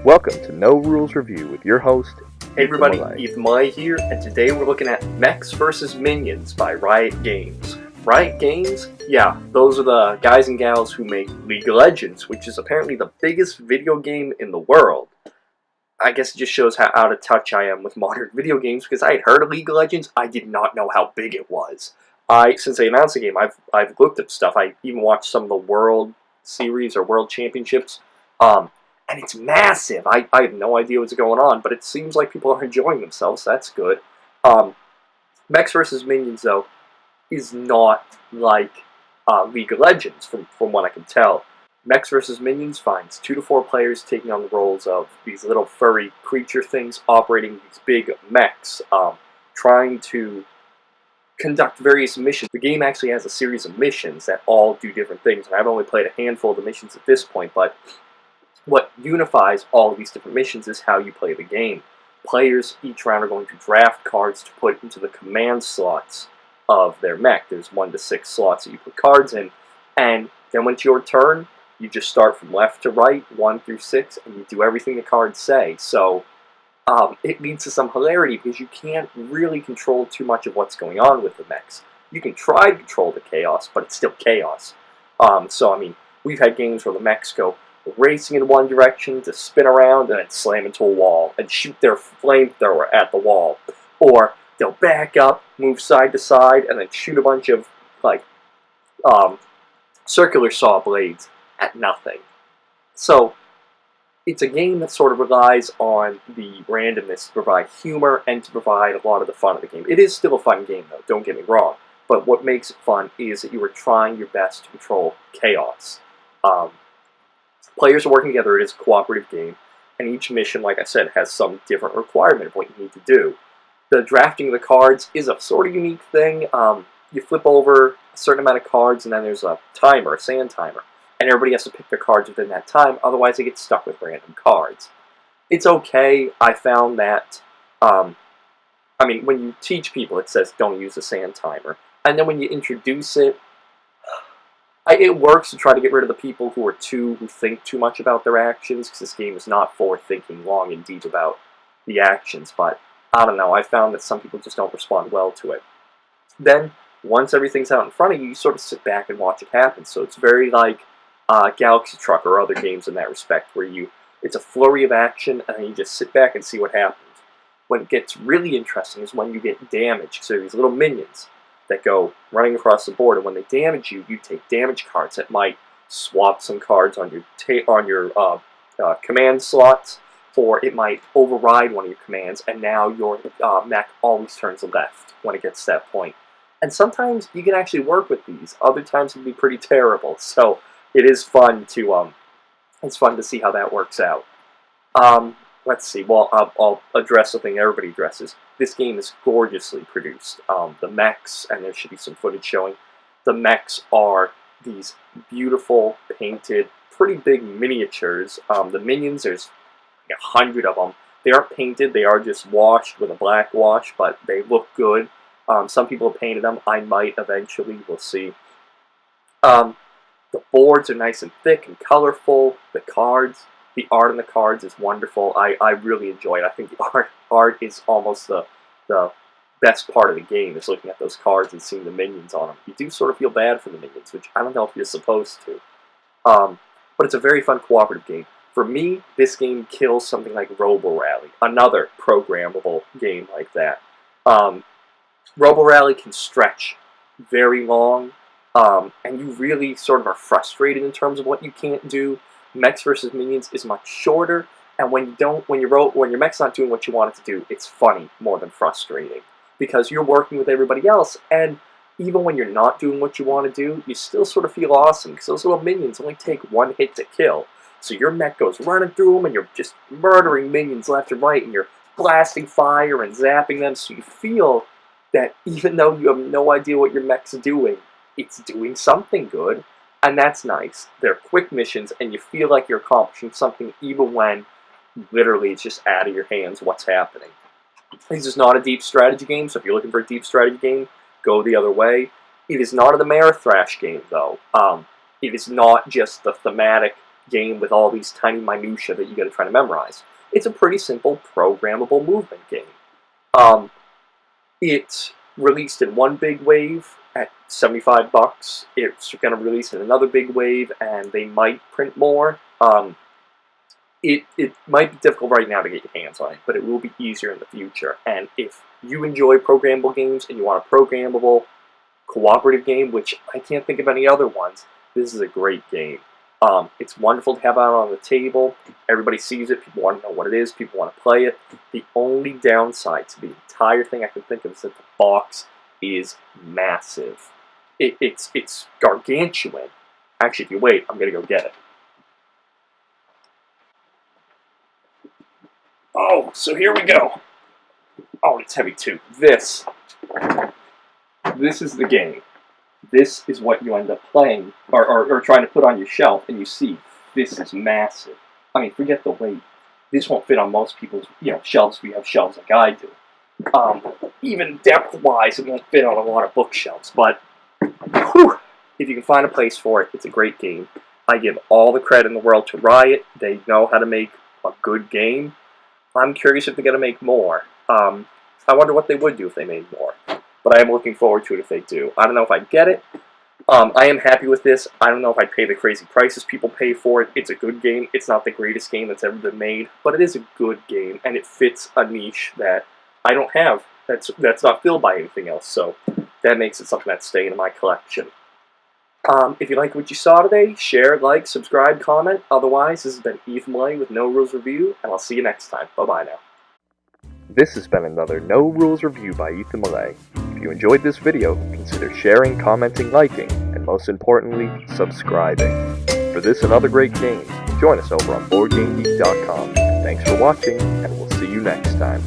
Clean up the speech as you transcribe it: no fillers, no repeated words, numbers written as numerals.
Welcome to No Rules Review with your host, Hey everybody, Malay. Ethan Malay here, and today we're looking at Mechs vs. Minions by Riot Games. Riot Games? Yeah, those are the guys and gals who make League of Legends, which is apparently the biggest video game in the world. I guess it just shows how out of touch I am with modern video games, because I had heard of League of Legends, I did not know how big it was. Since they announced the game, I've looked at stuff. I even watched some of the World Series or World Championships. And it's massive. I have no idea what's going on, but it seems like people are enjoying themselves, so that's good. Mechs vs. Minions, though, is not like League of Legends, from what I can tell. Mechs vs. Minions finds 2 to 4 players taking on the roles of these little furry creature things operating these big mechs, trying to conduct various missions. The game actually has a series of missions that all do different things, and I've only played a handful of the missions at this point, but what unifies all of these different missions is how you play the game. Players each round are going to draft cards to put into the command slots of their mech. There's 1 to 6 slots that you put cards in, and then when it's your turn, you just start from left to right, 1 through 6, and you do everything the cards say. So it leads to some hilarity because you can't really control too much of what's going on with the mechs. You can try to control the chaos, but it's still chaos. So I mean, we've had games where the mechs go racing in one direction to spin around and then slam into a wall and shoot their flamethrower at the wall. Or they'll back up, move side to side, and then shoot a bunch of like circular saw blades at nothing. So it's a game that sort of relies on the randomness to provide humor and to provide a lot of the fun of the game. It is still a fun game, though, don't get me wrong. But what makes it fun is that you are trying your best to control chaos. Players are working together. It is a cooperative game, and each mission, like I said, has some different requirement of what you need to do. The drafting of the cards is a sort of unique thing. You flip over a certain amount of cards, and then there's a timer, a sand timer, and everybody has to pick their cards within that time, otherwise they get stuck with random cards. It's okay. I found that, I mean, when you teach people, it says don't use the sand timer, and then when you introduce it, it works to try to get rid of the people who think too much about their actions, because this game is not for thinking long and deep about the actions, but I don't know, I found that some people just don't respond well to it. Then, once everything's out in front of you, you sort of sit back and watch it happen, so it's very like Galaxy Truck or other games in that respect, where it's a flurry of action, and then you just sit back and see what happens. When it gets really interesting is when you get damaged, so these little minions that go running across the board, and when they damage you, you take damage cards that might swap some cards on your command slots, or it might override one of your commands, and now your mech always turns left when it gets to that point. And sometimes you can actually work with these. Other times it can be pretty terrible. So it is fun to see how that works out. Let's see. Well, I'll address something everybody addresses. This game is gorgeously produced. The mechs, and there should be some footage showing, the mechs are these beautiful, painted, pretty big miniatures. The minions, there's 100 of them. They aren't painted, they are just washed with a black wash, but they look good. Some people have painted them. I might eventually, we'll see. The boards are nice and thick and colorful. The art on the cards is wonderful. I really enjoy it. I think the art is almost the best part of the game, is looking at those cards and seeing the minions on them. You do sort of feel bad for the minions, which I don't know if you're supposed to. But it's a very fun cooperative game. For me, this game kills something like Robo Rally, another programmable game like that. Robo Rally can stretch very long, and you really sort of are frustrated in terms of what you can't do. Mechs vs. Minions is much shorter, and when your mech's not doing what you want it to do, it's funny more than frustrating, because you're working with everybody else, and even when you're not doing what you want to do, you still sort of feel awesome, because those little minions only take 1 hit to kill. So your mech goes running through them, and you're just murdering minions left and right, and you're blasting fire and zapping them, so you feel that even though you have no idea what your mech's doing, it's doing something good. And that's nice. They're quick missions, and you feel like you're accomplishing something even when literally it's just out of your hands what's happening. This is not a deep strategy game, so if you're looking for a deep strategy game, go the other way. It is not a Amerithrash game, though. It is not just the thematic game with all these tiny minutiae that you got to try to memorize. It's a pretty simple programmable movement game. It's released in one big wave at $75. It's going to release in another big wave, and they might print more. It might be difficult right now to get your hands on it, but it will be easier in the future. And if you enjoy programmable games and you want a programmable cooperative game, which I can't think of any other ones, this is a great game. It's wonderful to have out on the table. Everybody sees it. People want to know what it is. People want to play it. The only downside to the entire thing I can think of is that the box is massive. It's gargantuan. Actually, if you wait, I'm going to go get it. Oh, so here we go. Oh, it's heavy too. This is the game. This is what you end up playing, or trying to put on your shelf, and you see, this is massive. I mean, forget the weight. This won't fit on most people's, shelves if you have shelves like I do. Even depth-wise, it won't fit on a lot of bookshelves, but whew, if you can find a place for it, it's a great game. I give all the credit in the world to Riot. They know how to make a good game. I'm curious if they're going to make more. I wonder what they would do if they made more. But I am looking forward to it if they do. I don't know if I'd get it. I am happy with this. I don't know if I'd pay the crazy prices people pay for it. It's a good game. It's not the greatest game that's ever been made, but it is a good game, and it fits a niche that I don't have. That's not filled by anything else, so that makes it something that's staying in my collection. If you like what you saw today, share, like, subscribe, comment. Otherwise, this has been Ethan Malay with No Rules Review, and I'll see you next time. Bye-bye now. This has been another No Rules Review by Ethan Malay. If you enjoyed this video, consider sharing, commenting, liking, and most importantly, subscribing. For this and other great games, join us over on BoardGameGeek.com. Thanks for watching, and we'll see you next time.